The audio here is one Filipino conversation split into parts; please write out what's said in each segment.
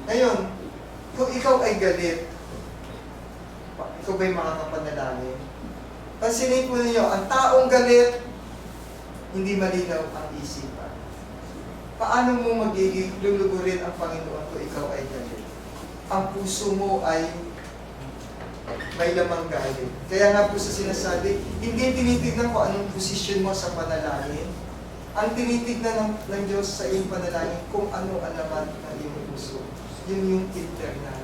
Ngayon, kung ikaw ay galit, ikaw ba'y makakapanalangin? Pansinin po ninyo, ang taong galit, hindi malinaw ang isipan. Paano mo magiging lulugurin ang Panginoon kung ikaw ay galit? Ang puso mo ay may lamang galit. Kaya nga po sa sinasabi, hindi tinitignan ko anong posisyon mo sa panalangin. Ang tinitignan ng Diyos sa iyong panalangin kung ano ang laman ng iyong puso. Yun yung internal.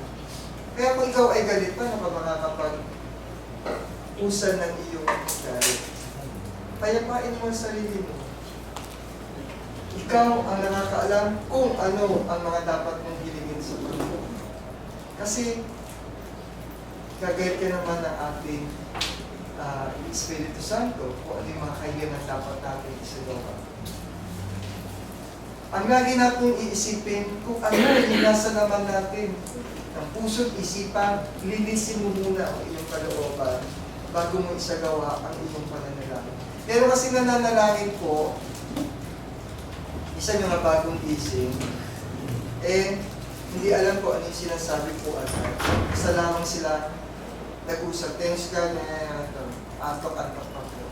Kaya kung ikaw ay galit, paano ka makakapag-usan ng iyong galit? Payapain mo ang sarili mo. Ikaw ang nakakaalam kung ano ang mga dapat mong hilingin sa Panginoon. Kasi, gagayat ka naman ng ating Espiritu Santo kung ano yung mga kailangan dapat natin isagawa. Ang lagi natin iisipin kung ano yung nasa naman natin. Ang puso't isipan, linisin mo muna ang iyong kalooban bago mo isagawa ang iyong pananalangin. Pero kasi nananalangin ko, isa yung bagong isip, hindi alam ko ano yung sinasabi ko agad. Isa lamang sila nag-usap. Thanks God na antok-antok pa po.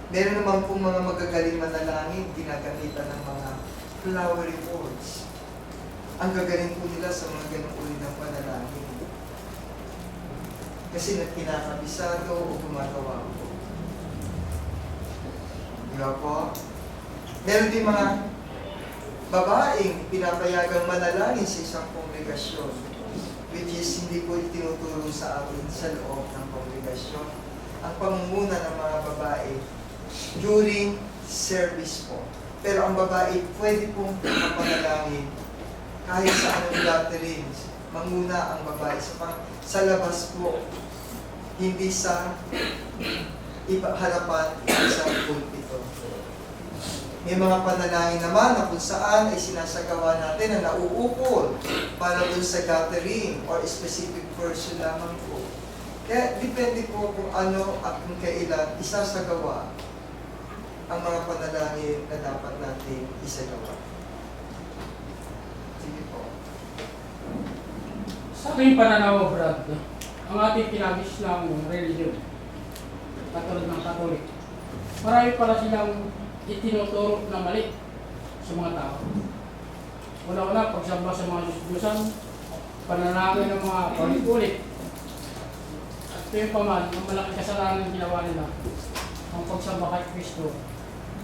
Meron naman pong mga magagaling manalangin, ginagamitan ng mga flowery words. Ang gagaling po nila sa mga ganong uri ng panalangin. Kasi kinakabisado o gumagawa po. Di ba po? Meron din mga babaeng pinapayagang manalangin sa isang kongregasyon, which is hindi po itinuturo sa atin sa loob ng kongregasyon. Ang pamumuna ng mga babae during service po. Pero ang babae pwede pong mapanalangin kahit sa anong gatherings. Manguna ang babae sa labas po, hindi sa harapan sa pulpito. May mga panalangin naman na kung saan ay sinasagawa natin na nauukol para dun sa gathering or specific person lamang po. Kaya depende po kung ano at kung kailan isasagawa ang mga panalangin na dapat natin isagawa. Sige po. Sa aking pananaw, Brad, ang ating kinagis ng religion, katulad ng Katolik, marami pala silang itinuturo na mali sa mga tao. Una-una, pagsamba sa mga Diyos-Diyosan, panalangin ng mga paulit-ulit. At yung paman, ang malaking kasalanan ng ginawa nila, ang pagsamba kay Kristo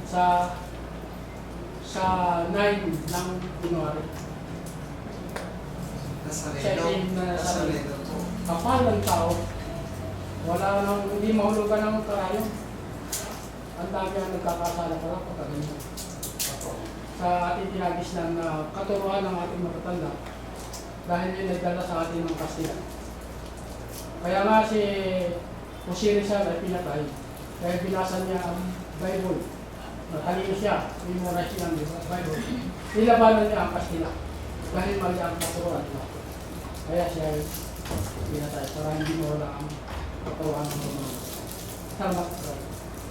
sa 9 ng January. Nazareno po. Kapal ng tao, wala nang, hindi mahulugan ng karayo. Ang dami ang nagkakasala pala pagka ganyan. Sa ating tinagis ng katuruan ng ating matatanda, dahil yun ay dala sa atin ng Kastila. Kaya nga si Osiris ay pinatay, kaya binasa niya ang Bible. Natalino siya, memorize siya ang Bible. Nilabanan niya ang Kastila, dahil mali ang katuruan niya. Kaya siya ay pinatay, para hindi mo wala ang katuruan ng mga. Salamat.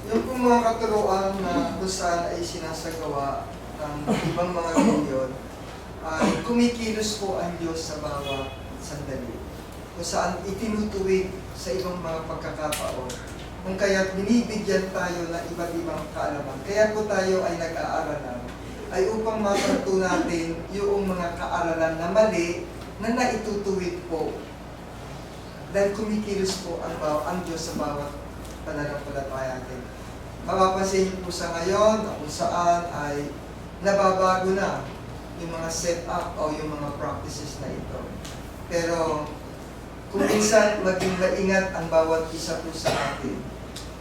Yung pong mga katuruan na kung saan ay sinasagawa ng ibang mga reliyon, ay kumikilos po ang Diyos sa bawat sandali. Kung saan itinutuwid sa ibang mga pagkakataon. Kung kaya't binibigyan tayo ng iba't ibang kaalaman. Kaya po tayo ay nag-aaralan, ay upang matanto natin yung mga kaaralan na mali na naitutuwid po. Dahil kumikilos po ang Diyos sa bawat pananampalataya natin. Mapapansin niyo po sa ngayon kung saan ay nababago na yung mga set-up o yung mga practices na ito. Pero kung minsan maging maingat ang bawat isa po sa atin.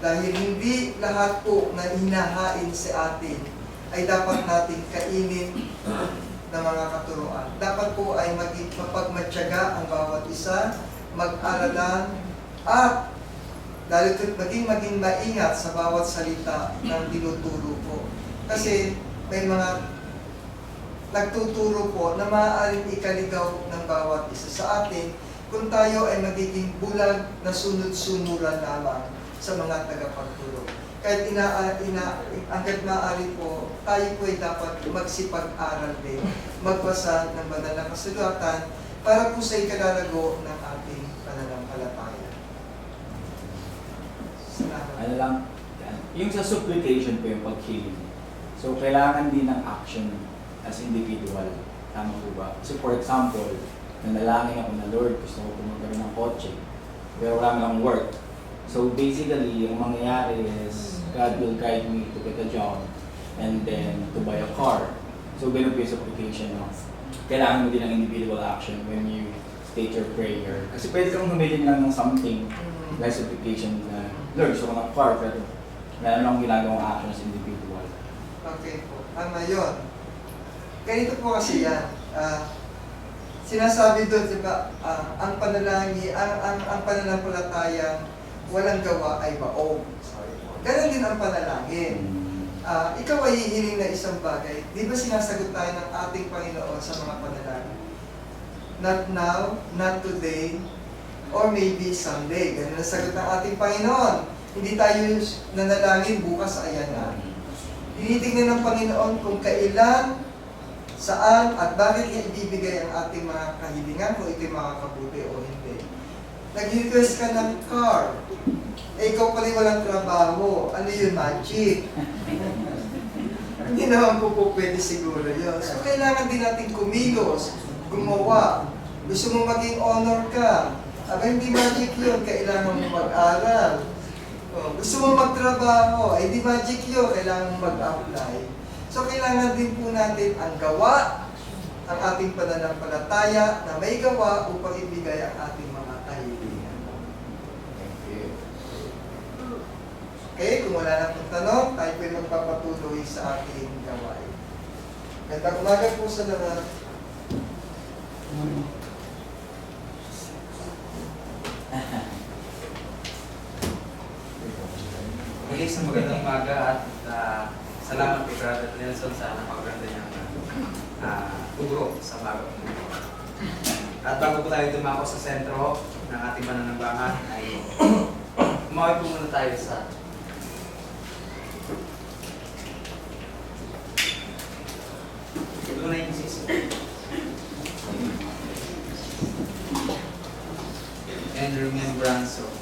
Dahil hindi lahat po na hinahain sa atin ay dapat nating kainin ng mga katuruan. Dapat po ay mapagmatyaga ang bawat isa, mag-aralan, at lalo maging maingat sa bawat salita ng tinuturo po. Kasi may mga nagtuturo po na maaaring ikaligaw ng bawat isa sa atin kung tayo ay magiging bulag na sunod-sunuran lamang sa mga tagapagturo. Kahit hanggat maaari po, tayo po ay dapat magsipag-aral din. magbasa ng banal na kasulatan para po sa ikalalago ng ating pananampalataya. Salamat. Ano lang, yan. Yung sa supplication po yung pag-healing. So, kailangan din ng action as individual. Tama po ba? So, for example, nanalangin ako na, Lord, gusto ko magkaroon ng kotse. Pero wala lang work. So, basically, yung mangyayari is, God will guide me to get a job and then to buy a car. So, ganun po yung supplication. No? Kailangan mo din ng individual action when you state your prayer. Kasi pwede kang humiling lang ng something, like supplication na, Lord, gusto ko ng car, pero meron lang ginagawang action as individual. Okay po. Tama yun. Ganito po kasi yan. Sinasabi doon, di ba, ang panalangin, ang pananampalataya, walang gawa ay baog. Sorry po. Ganon din ang panalangin. Ikaw ay hihiling na isang bagay. Di ba sinasagot tayo ng ating Panginoon sa mga panalangin? Not now, not today, or maybe someday. Ganun ang sagot ng ating Panginoon. Hindi tayo nanalangin bukas, ayan na. Tinitingnan ng Panginoon kung kailan, saan, at bakit niya ibibigay ang ating mga kahilingan, kung ito'y makakabuti o hindi. Nag-request ka ng car. Ikaw pala walang trabaho. Ano yun, magic? Hindi naman po pwede siguro yun. So, kailangan din natin kumilos, gumawa. Gusto mo maging honor ka. Aba, hindi magic yun. Kailangan mo mag-aral. Gusto mo magtrabaho. Ay, hindi magic yun. Kailangan mo mag-apply. So, kailangan din po natin ang gawa, ang ating pananampalataya na may gawa upang ibigay ang ating mga kahilingan. Okay, kung wala na pong tanong, tayo po yung magpapatuloy sa ating gawain. Gandang umaga po sa lahat. Muli sa magandang umaga at salamat kay Brother Nelson sa napakaganda niyang turo sa bago. At bago po tayo dumako sa sentro ng ating pananambahan ay umaway po muna tayo sa Lunay Isis. And remembrance of